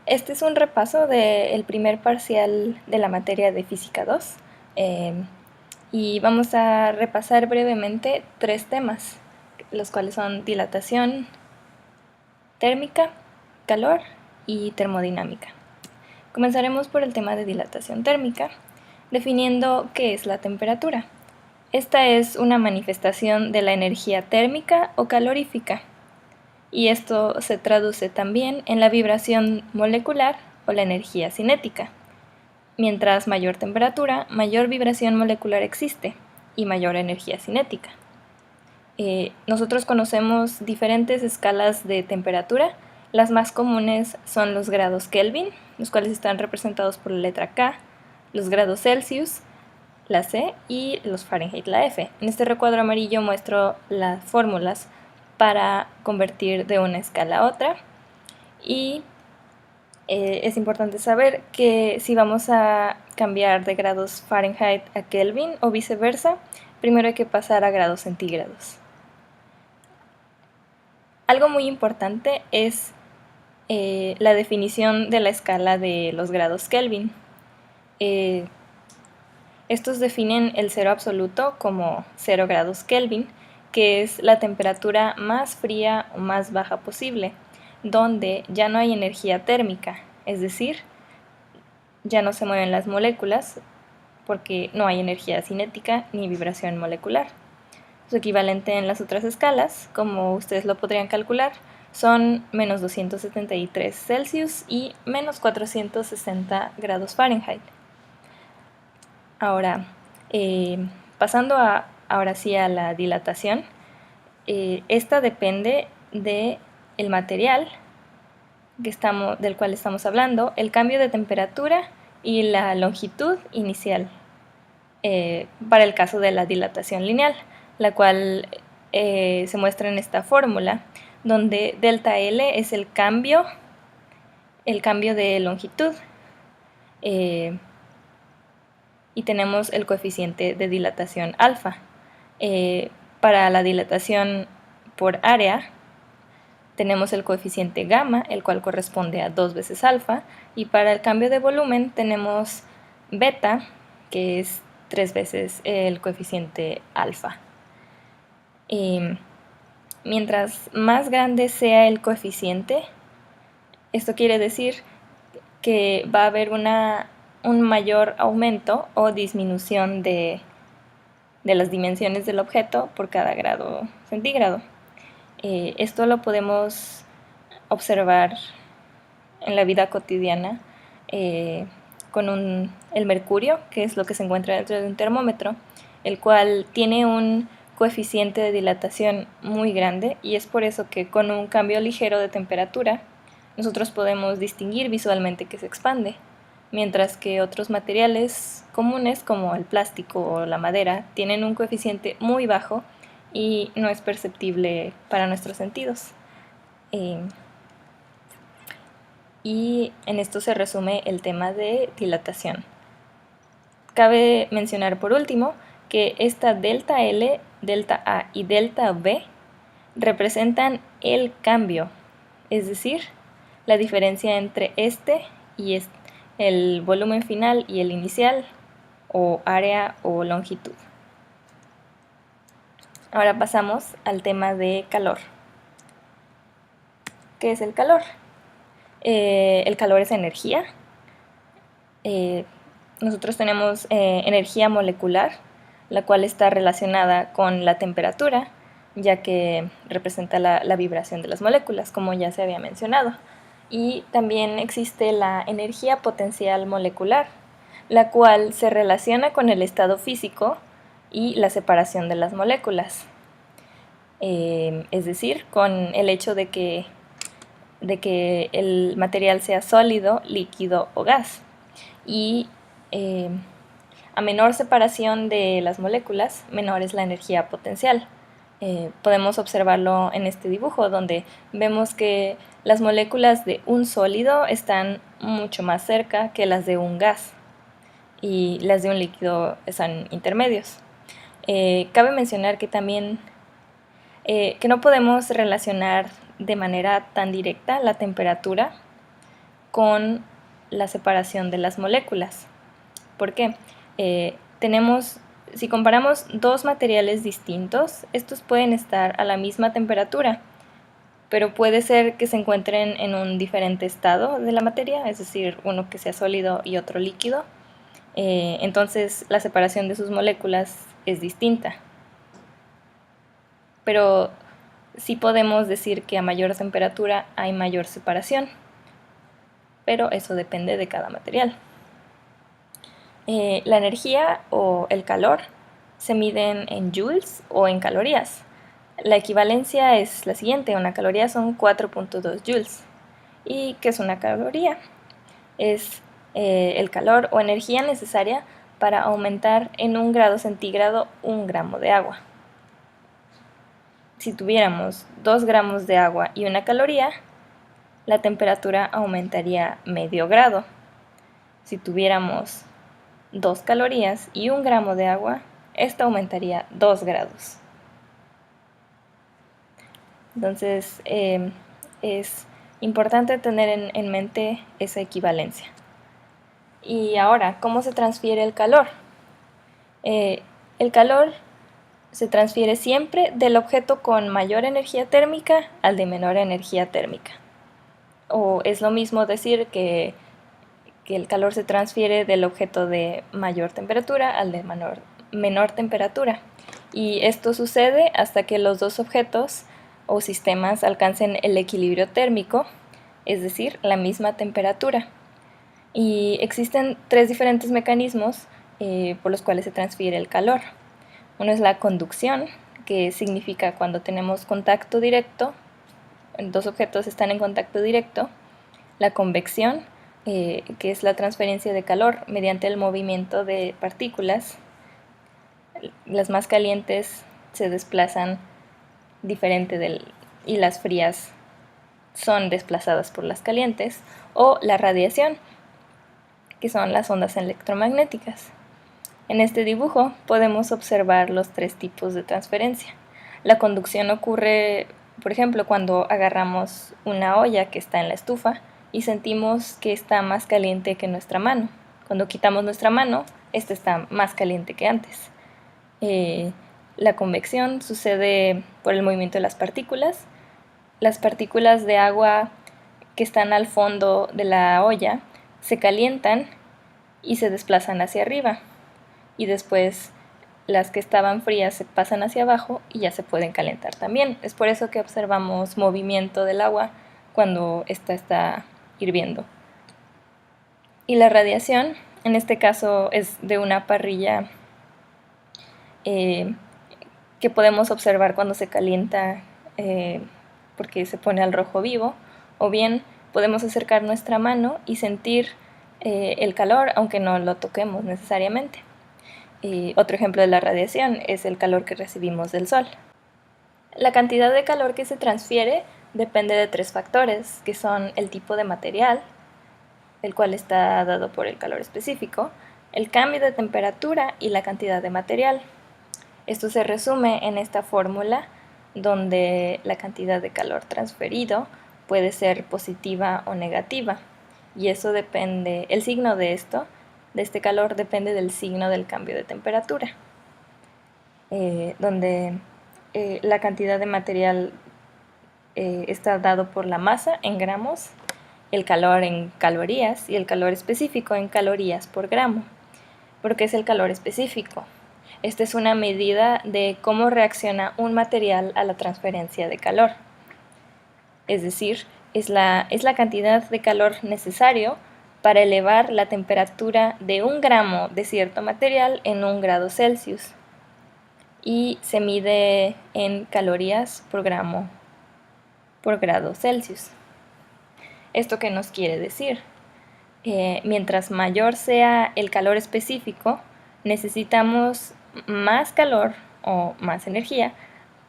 Este es un repaso del primer parcial de la materia de Física 2 y vamos a repasar brevemente 3 temas, los cuales son dilatación, térmica, calor y termodinámica. Comenzaremos por el tema de dilatación térmica, definiendo qué es la temperatura. Esta es una manifestación de la energía térmica o calorífica, y esto se traduce también en la vibración molecular o la energía cinética. Mientras mayor temperatura, mayor vibración molecular existe y mayor energía cinética. Nosotros conocemos diferentes escalas de temperatura. Las más comunes son los grados Kelvin, los cuales están representados por la letra K, los grados Celsius, la C, y los Fahrenheit, la F. En este recuadro amarillo muestro las fórmulas para convertir de una escala a otra, y es importante saber que si vamos a cambiar de grados Fahrenheit a Kelvin o viceversa, primero hay que pasar a grados centígrados. Algo muy importante es la definición de la escala de los grados Kelvin. Estos definen el cero absoluto como 0 grados Kelvin, que es la temperatura más fría o más baja posible, donde ya no hay energía térmica, es decir, ya no se mueven las moléculas porque no hay energía cinética ni vibración molecular. Su equivalente en las otras escalas, como ustedes lo podrían calcular, son menos 273 Celsius y menos 460 grados Fahrenheit. Ahora, pasando ahora sí a la dilatación, esta depende del material del cual estamos hablando, el cambio de temperatura y la longitud inicial, para el caso de la dilatación lineal, la cual se muestra en esta fórmula, donde delta L es el cambio de longitud, y tenemos el coeficiente de dilatación alfa. Para la dilatación por área tenemos el coeficiente gamma, el cual corresponde a 2 veces alfa, y para el cambio de volumen tenemos beta, que es 3 veces el coeficiente alfa. Mientras más grande sea el coeficiente, esto quiere decir que va a haber un mayor aumento o disminución de las dimensiones del objeto por cada grado centígrado. Esto lo podemos observar en la vida cotidiana con el mercurio, que es lo que se encuentra dentro de un termómetro, el cual tiene un coeficiente de dilatación muy grande, y es por eso que con un cambio ligero de temperatura nosotros podemos distinguir visualmente que se expande, mientras que otros materiales comunes como el plástico o la madera tienen un coeficiente muy bajo y no es perceptible para nuestros sentidos. Y en esto se resume el tema de dilatación. Cabe mencionar por último que esta delta L, delta A y delta B representan el cambio, es decir, la diferencia entre este y el volumen final y el inicial, o área o longitud. Ahora pasamos al tema de calor. ¿Qué es el calor? El calor es energía. Nosotros tenemos energía molecular, la cual está relacionada con la temperatura, ya que representa la vibración de las moléculas, como ya se había mencionado. Y también existe la energía potencial molecular, la cual se relaciona con el estado físico y la separación de las moléculas, es decir, con el hecho de que el material sea sólido, líquido o gas. Y a menor separación de las moléculas, menor es la energía potencial. Podemos observarlo en este dibujo, donde vemos que las moléculas de un sólido están mucho más cerca que las de un gas, y las de un líquido están intermedios. Cabe mencionar que también que no podemos relacionar de manera tan directa la temperatura con la separación de las moléculas. ¿Por qué? Si comparamos dos materiales distintos, estos pueden estar a la misma temperatura, pero puede ser que se encuentren en un diferente estado de la materia, es decir, uno que sea sólido y otro líquido. Entonces la separación de sus moléculas es distinta. Pero sí podemos decir que a mayor temperatura hay mayor separación, pero eso depende de cada material. La energía o el calor se miden en joules o en calorías. La equivalencia es la siguiente: una caloría son 4.2 joules. ¿Y qué es una caloría? Es el calor o energía necesaria para aumentar en 1 grado centígrado 1 gramo de agua. Si tuviéramos 2 gramos de agua y 1 caloría, la temperatura aumentaría medio grado. Si tuviéramos 2 calorías y 1 gramo de agua, esta aumentaría 2 grados. Entonces es importante tener en mente esa equivalencia. Y ahora, ¿cómo se transfiere el calor? El calor se transfiere siempre del objeto con mayor energía térmica al de menor energía térmica. O es lo mismo decir que el calor se transfiere del objeto de mayor temperatura al de menor temperatura. Y esto sucede hasta que los dos objetos o sistemas alcancen el equilibrio térmico, es decir, la misma temperatura. Y existen 3 diferentes mecanismos por los cuales se transfiere el calor. Uno es la conducción, que significa cuando tenemos contacto directo, dos objetos están en contacto directo. La convección, que es la transferencia de calor mediante el movimiento de partículas. Las más calientes se desplazan diferente y las frías son desplazadas por las calientes. O la radiación, que son las ondas electromagnéticas. En este dibujo podemos observar los 3 tipos de transferencia. La conducción ocurre, por ejemplo, cuando agarramos una olla que está en la estufa y sentimos que está más caliente que nuestra mano. Cuando quitamos nuestra mano, esta está más caliente que antes. La convección sucede por el movimiento de las partículas. Las partículas de agua que están al fondo de la olla se calientan y se desplazan hacia arriba. Y después las que estaban frías se pasan hacia abajo y ya se pueden calentar también. Es por eso que observamos movimiento del agua cuando ésta está hirviendo. Y la radiación, en este caso, es de una parrilla que podemos observar cuando se calienta porque se pone al rojo vivo, o bien podemos acercar nuestra mano y sentir el calor aunque no lo toquemos necesariamente. Otro ejemplo de la radiación es el calor que recibimos del sol. La cantidad de calor que se transfiere depende de 3 factores, que son el tipo de material, el cual está dado por el calor específico, el cambio de temperatura y la cantidad de material. Esto se resume en esta fórmula donde la cantidad de calor transferido puede ser positiva o negativa, y eso depende, el signo de este calor depende del signo del cambio de temperatura, donde la cantidad de material está dado por la masa en gramos, el calor en calorías y el calor específico en calorías por gramo. ¿Por qué es el calor específico? Esta es una medida de cómo reacciona un material a la transferencia de calor. Es decir, es la cantidad de calor necesario para elevar la temperatura de 1 gramo de cierto material en 1 grado Celsius, y se mide en calorías por gramo por grado Celsius. ¿Esto qué nos quiere decir? Mientras mayor sea el calor específico, necesitamos más calor o más energía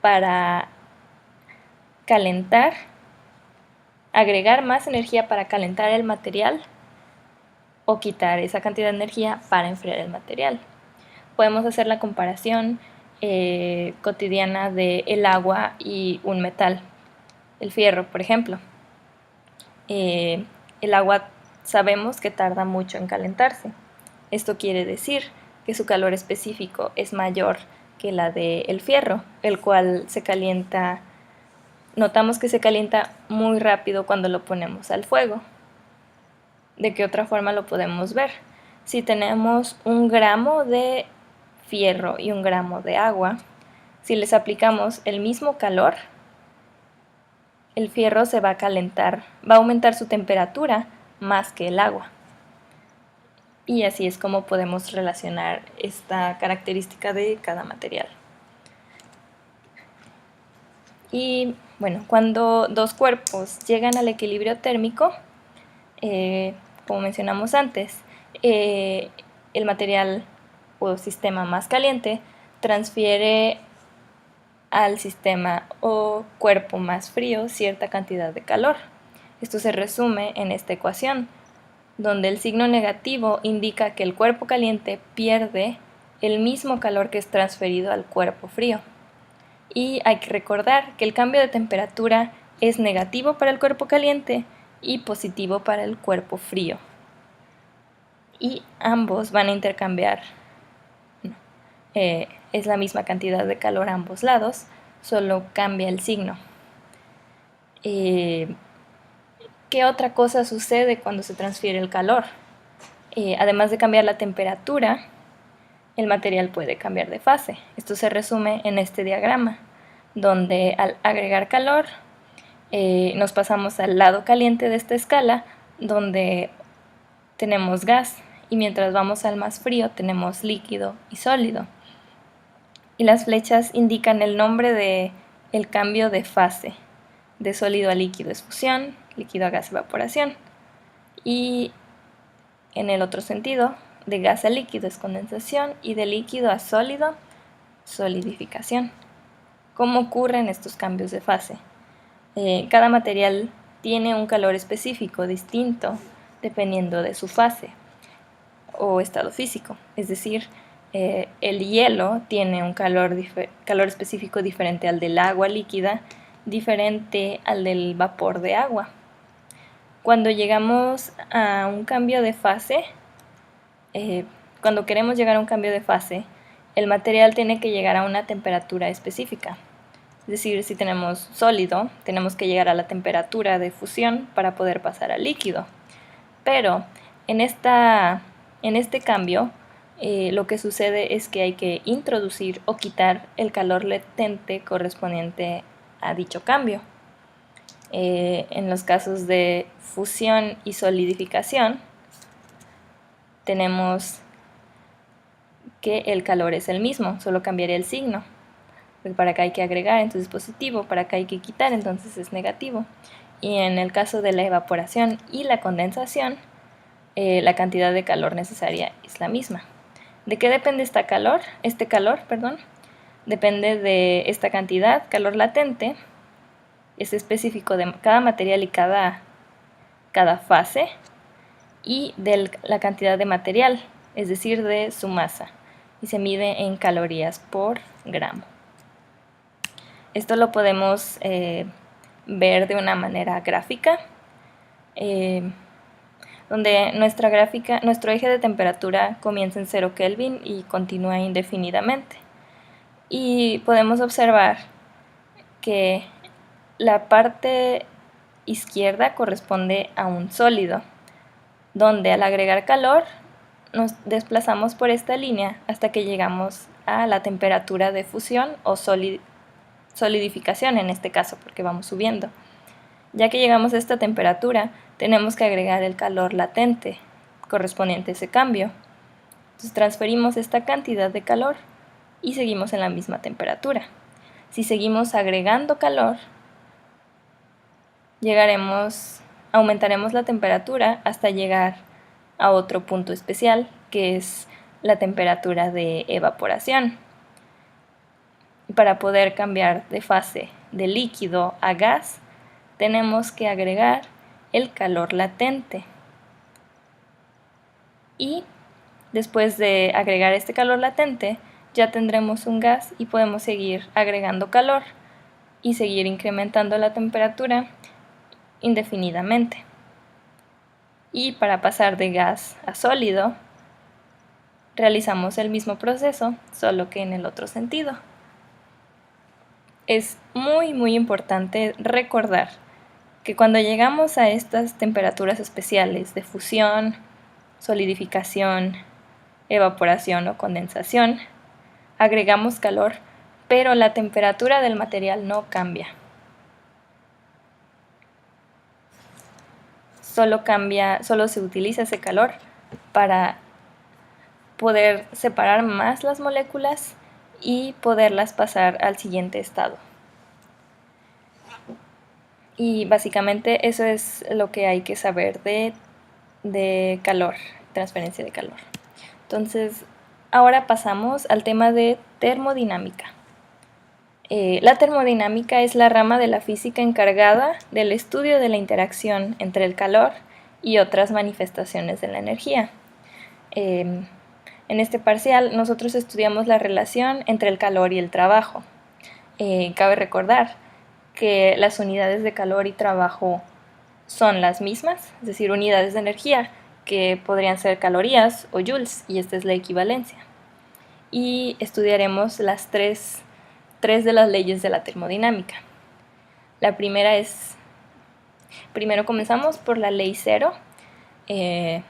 para calentar, agregar más energía para calentar el material o quitar esa cantidad de energía para enfriar el material. Podemos hacer la comparación cotidiana del agua y un metal, el fierro, por ejemplo. El agua sabemos que tarda mucho en calentarse. Esto quiere decir que su calor específico es mayor que la del fierro, el cual se calienta, notamos que se calienta muy rápido cuando lo ponemos al fuego. ¿De qué otra forma lo podemos ver? Si tenemos 1 gramo de fierro y 1 gramo de agua, si les aplicamos el mismo calor, el fierro se va a calentar, va a aumentar su temperatura más que el agua. Y así es como podemos relacionar esta característica de cada material. Y bueno, cuando 2 cuerpos llegan al equilibrio térmico, como mencionamos antes, el material o sistema más caliente transfiere al sistema o cuerpo más frío cierta cantidad de calor. Esto se resume en esta ecuación, donde el signo negativo indica que el cuerpo caliente pierde el mismo calor que es transferido al cuerpo frío. Y hay que recordar que el cambio de temperatura es negativo para el cuerpo caliente y positivo para el cuerpo frío. Y ambos van a intercambiar, es la misma cantidad de calor a ambos lados, solo cambia el signo. ¿Qué otra cosa sucede cuando se transfiere el calor? Además de cambiar la temperatura, el material puede cambiar de fase. Esto se resume en este diagrama, donde al agregar calor nos pasamos al lado caliente de esta escala, donde tenemos gas, y mientras vamos al más frío tenemos líquido y sólido. Y las flechas indican el nombre del cambio de fase. De sólido a líquido es fusión, líquido a gas evaporación. Y en el otro sentido, de gas a líquido es condensación y de líquido a sólido, solidificación. ¿Cómo ocurren estos cambios de fase? Cada material tiene un calor específico distinto dependiendo de su fase o estado físico. Es decir, el hielo tiene un calor específico diferente al del agua líquida, diferente al del vapor de agua. Cuando llegamos a un cambio de fase, cuando queremos llegar a un cambio de fase, el material tiene que llegar a una temperatura específica. Es decir, si tenemos sólido, tenemos que llegar a la temperatura de fusión para poder pasar al líquido. Pero en este cambio, lo que sucede es que hay que introducir o quitar el calor latente correspondiente a dicho cambio. En los casos de fusión y solidificación, tenemos que el calor es el mismo, solo cambiaría el signo. Pues para acá hay que agregar, entonces es positivo, para acá hay que quitar, entonces es negativo. Y en el caso de la evaporación y la condensación, la cantidad de calor necesaria es la misma. ¿De qué depende este calor? Depende de esta cantidad, calor latente, es específico de cada material y cada fase, y de la cantidad de material, es decir, de su masa, y se mide en calorías por gramo. Esto lo podemos ver de una manera gráfica, donde nuestro eje de temperatura comienza en 0 Kelvin y continúa indefinidamente. Y podemos observar que la parte izquierda corresponde a un sólido, donde al agregar calor nos desplazamos por esta línea hasta que llegamos a la temperatura de fusión o solidificación en este caso, porque vamos subiendo. Ya que llegamos a esta temperatura, tenemos que agregar el calor latente correspondiente a ese cambio. Entonces transferimos esta cantidad de calor y seguimos en la misma temperatura. Si seguimos agregando calor, aumentaremos la temperatura hasta llegar a otro punto especial, que es la temperatura de evaporación. Para poder cambiar de fase de líquido a gas, tenemos que agregar el calor latente. Y después de agregar este calor latente, ya tendremos un gas y podemos seguir agregando calor y seguir incrementando la temperatura indefinidamente. Y para pasar de gas a sólido, realizamos el mismo proceso, solo que en el otro sentido. Es muy importante recordar que cuando llegamos a estas temperaturas especiales de fusión, solidificación, evaporación o condensación, agregamos calor, pero la temperatura del material no cambia. Solo se utiliza ese calor para poder separar más las moléculas y poderlas pasar al siguiente estado. Y básicamente eso es lo que hay que saber de calor, transferencia de calor. Entonces, ahora pasamos al tema de termodinámica. La termodinámica es la rama de la física encargada del estudio de la interacción entre el calor y otras manifestaciones de la energía. En este parcial nosotros estudiamos la relación entre el calor y el trabajo. Cabe recordar que las unidades de calor y trabajo son las mismas, es decir, unidades de energía que podrían ser calorías o joules, y esta es la equivalencia. Y estudiaremos las tres de las leyes de la termodinámica. La primera primero comenzamos por la ley cero, que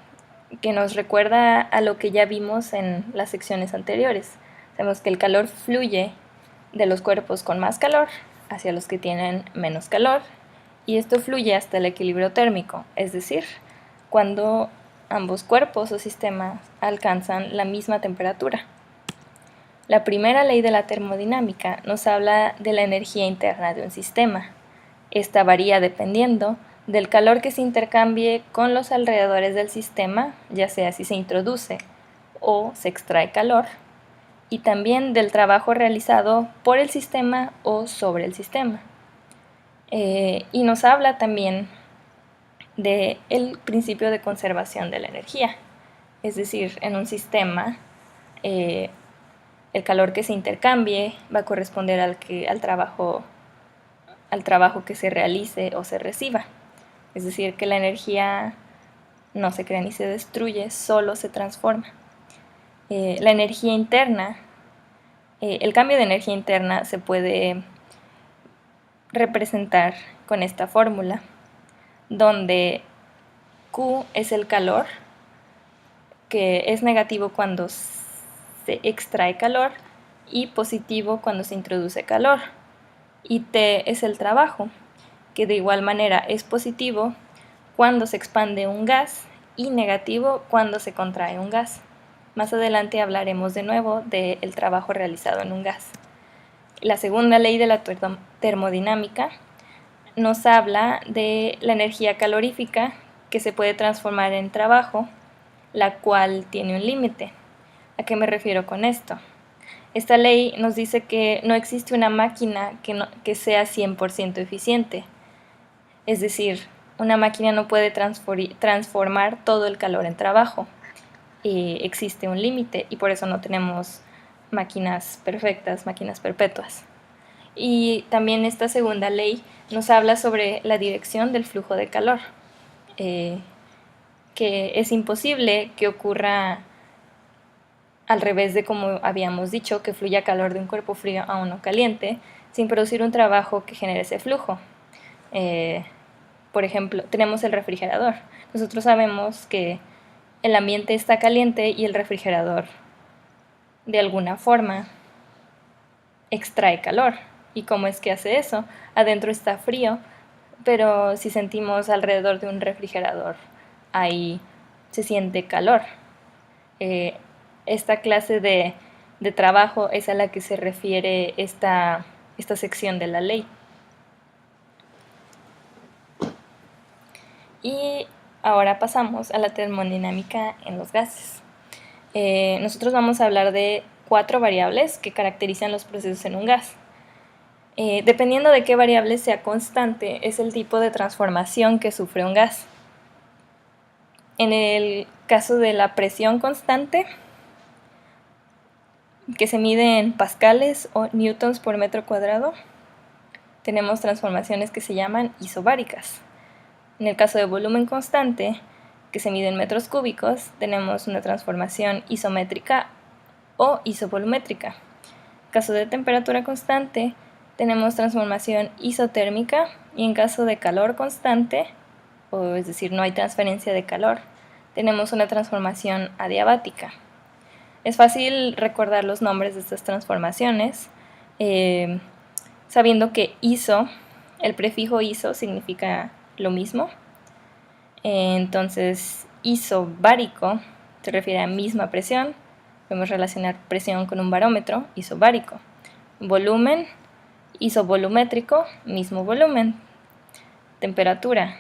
nos recuerda a lo que ya vimos en las secciones anteriores. Sabemos que el calor fluye de los cuerpos con más calor hacia los que tienen menos calor, y esto fluye hasta el equilibrio térmico, es decir, cuando ambos cuerpos o sistemas alcanzan la misma temperatura. La primera ley de la termodinámica nos habla de la energía interna de un sistema. Esta varía dependiendo del calor que se intercambie con los alrededores del sistema, ya sea si se introduce o se extrae calor, y también del trabajo realizado por el sistema o sobre el sistema. Y nos habla también del principio de conservación de la energía, es decir, en un sistema el calor que se intercambie va a corresponder al trabajo que se realice o se reciba. Es decir, que la energía no se crea ni se destruye, solo se transforma. La energía interna, el cambio de energía interna se puede representar con esta fórmula, donde Q es el calor, que es negativo cuando se extrae calor y positivo cuando se introduce calor, y T es el trabajo, que de igual manera es positivo cuando se expande un gas y negativo cuando se contrae un gas. Más adelante hablaremos de nuevo del trabajo realizado en un gas. La segunda ley de la termodinámica nos habla de la energía calorífica que se puede transformar en trabajo, la cual tiene un límite. ¿A qué me refiero con esto? Esta ley nos dice que no existe una máquina que sea 100% eficiente. Es decir, una máquina no puede transformar todo el calor en trabajo. Existe un límite y por eso no tenemos máquinas perfectas, máquinas perpetuas. Y también esta segunda ley nos habla sobre la dirección del flujo de calor, que es imposible que ocurra al revés de como habíamos dicho, que fluya calor de un cuerpo frío a uno caliente, sin producir un trabajo que genere ese flujo. Por ejemplo, tenemos el refrigerador. Nosotros sabemos que el ambiente está caliente y el refrigerador, de alguna forma, extrae calor. ¿Y cómo es que hace eso? Adentro está frío, pero si sentimos alrededor de un refrigerador, ahí se siente calor. Esta clase de trabajo es a la que se refiere esta sección de la ley. Y ahora pasamos a la termodinámica en los gases. Nosotros vamos a hablar de 4 variables que caracterizan los procesos en un gas. Dependiendo de qué variable sea constante, es el tipo de transformación que sufre un gas. En el caso de la presión constante, que se mide en pascales o newtons por metro cuadrado, tenemos transformaciones que se llaman isobáricas. En el caso de volumen constante, que se mide en metros cúbicos, tenemos una transformación isométrica o isovolumétrica. En caso de temperatura constante, tenemos transformación isotérmica, y en caso de calor constante, o es decir, no hay transferencia de calor, tenemos una transformación adiabática. Es fácil recordar los nombres de estas transformaciones, sabiendo que iso, el prefijo iso significa lo mismo. Entonces, isobárico se refiere a misma presión. Podemos relacionar presión con un barómetro, isobárico. Volumen, isovolumétrico, mismo volumen. Temperatura,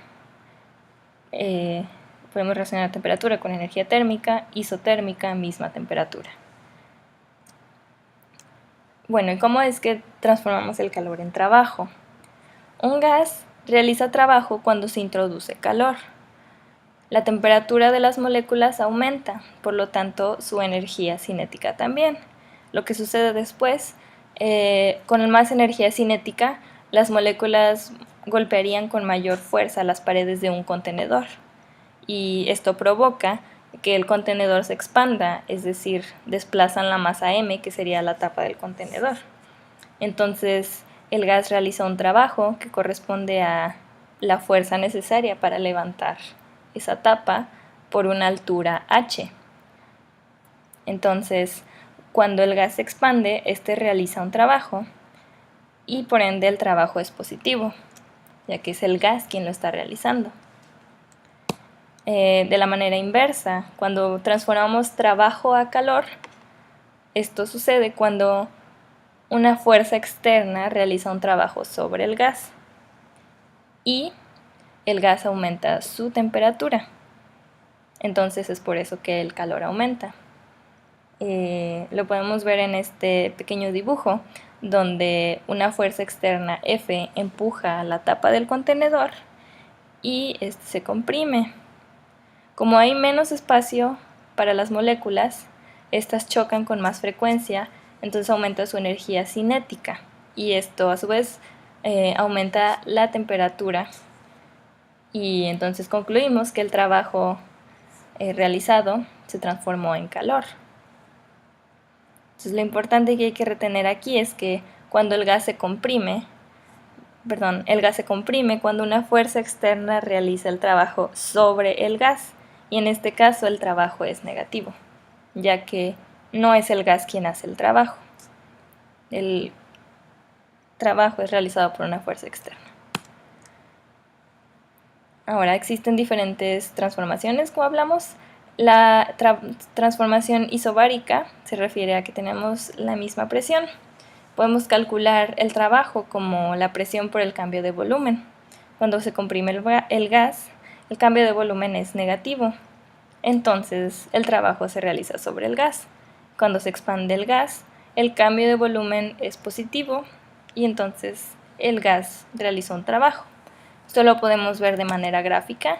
podemos relacionar temperatura con energía térmica, isotérmica, misma temperatura. Bueno, ¿y cómo es que transformamos el calor en trabajo? Un gas realiza trabajo cuando se introduce calor. La temperatura de las moléculas aumenta, por lo tanto su energía cinética también. Lo que sucede después, con más energía cinética, las moléculas golpearían con mayor fuerza las paredes de un contenedor, y esto provoca que el contenedor se expanda, es decir, desplazan la masa m, que sería la tapa del contenedor. Entonces, el gas realiza un trabajo que corresponde a la fuerza necesaria para levantar esa tapa por una altura h. Entonces, cuando el gas se expande, este realiza un trabajo, y por ende el trabajo es positivo, ya que es el gas quien lo está realizando. De la manera inversa, cuando transformamos trabajo a calor, esto sucede cuando una fuerza externa realiza un trabajo sobre el gas y el gas aumenta su temperatura. Entonces es por eso que el calor aumenta. Lo podemos ver en este pequeño dibujo, donde una fuerza externa F empuja la tapa del contenedor y este se comprime. Como hay menos espacio para las moléculas, estas chocan con más frecuencia, entonces aumenta su energía cinética, y esto a su vez aumenta la temperatura, y entonces concluimos que el trabajo realizado se transformó en calor. Entonces lo importante que hay que retener aquí es que cuando el gas se comprime cuando una fuerza externa realiza el trabajo sobre el gas, y en este caso el trabajo es negativo, ya que no es el gas quien hace el trabajo. El trabajo es realizado por una fuerza externa. Ahora, existen diferentes transformaciones, como hablamos. La transformación isobárica se refiere a que tenemos la misma presión. Podemos calcular el trabajo como la presión por el cambio de volumen. Cuando se comprime el gas, el cambio de volumen es negativo, entonces el trabajo se realiza sobre el gas. Cuando se expande el gas, el cambio de volumen es positivo, y entonces el gas realizó un trabajo. Esto lo podemos ver de manera gráfica,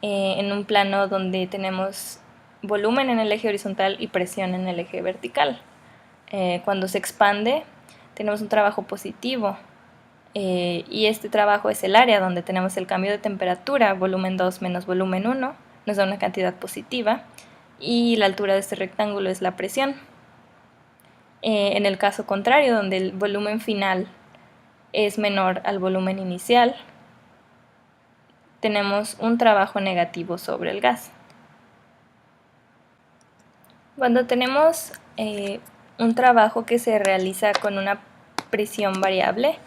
en un plano donde tenemos volumen en el eje horizontal y presión en el eje vertical. Cuando se expande, tenemos un trabajo positivo, y este trabajo es el área donde tenemos el cambio de temperatura, volumen 2 menos volumen 1, nos da una cantidad positiva, y la altura de este rectángulo es la presión. En el caso contrario, donde el volumen final es menor al volumen inicial, tenemos un trabajo negativo sobre el gas. Cuando tenemos un trabajo que se realiza con una presión variable,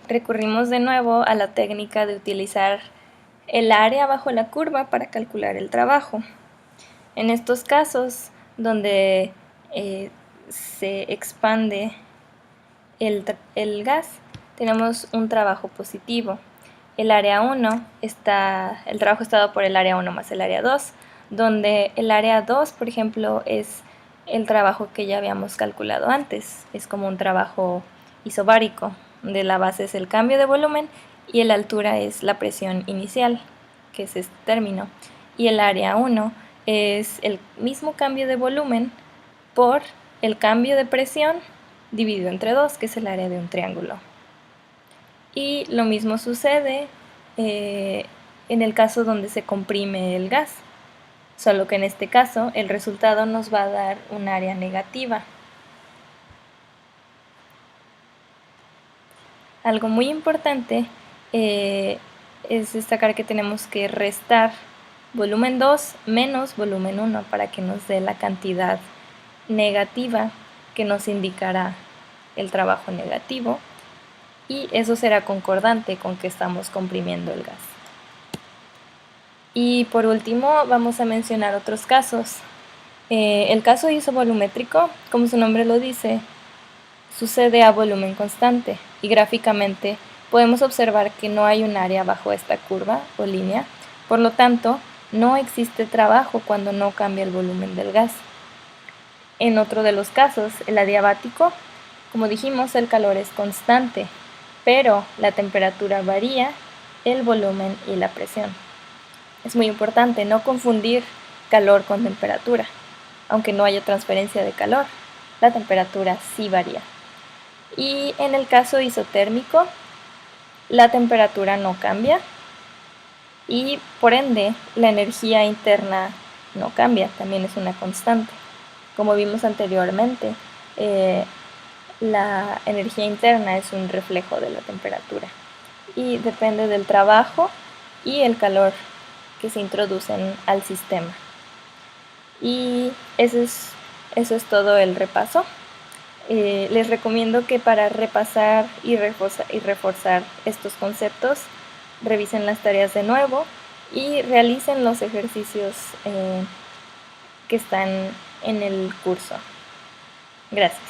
recurrimos de nuevo a la técnica de utilizar el área bajo la curva para calcular el trabajo. En estos casos, donde se expande el gas, tenemos un trabajo positivo. El área 1 el trabajo está dado por el área 1 más el área 2, donde el área 2, por ejemplo, es el trabajo que ya habíamos calculado antes. Es como un trabajo isobárico, donde la base es el cambio de volumen y la altura es la presión inicial, que es este término. Y el área 1 es el mismo cambio de volumen por el cambio de presión dividido entre 2, que es el área de un triángulo. Y lo mismo sucede en el caso donde se comprime el gas, solo que en este caso el resultado nos va a dar un área negativa. Algo muy importante es destacar que tenemos que restar volumen 2 menos volumen 1 para que nos dé la cantidad negativa que nos indicará el trabajo negativo, y eso será concordante con que estamos comprimiendo el gas. Y por último vamos a mencionar otros casos. El caso isovolumétrico, como su nombre lo dice, sucede a volumen constante, y gráficamente podemos observar que no hay un área bajo esta curva o línea, por lo tanto no existe trabajo cuando no cambia el volumen del gas. En otro de los casos, el adiabático, como dijimos, el calor es constante, pero la temperatura varía, el volumen y la presión. Es muy importante no confundir calor con temperatura. Aunque no haya transferencia de calor, la temperatura sí varía. Y en el caso isotérmico, la temperatura no cambia y por ende la energía interna no cambia, también es una constante. Como vimos anteriormente, la energía interna es un reflejo de la temperatura y depende del trabajo y el calor que se introducen al sistema. Y eso es todo el repaso. Les recomiendo que para repasar y reforzar estos conceptos, revisen las tareas de nuevo y realicen los ejercicios que están en el curso. Gracias.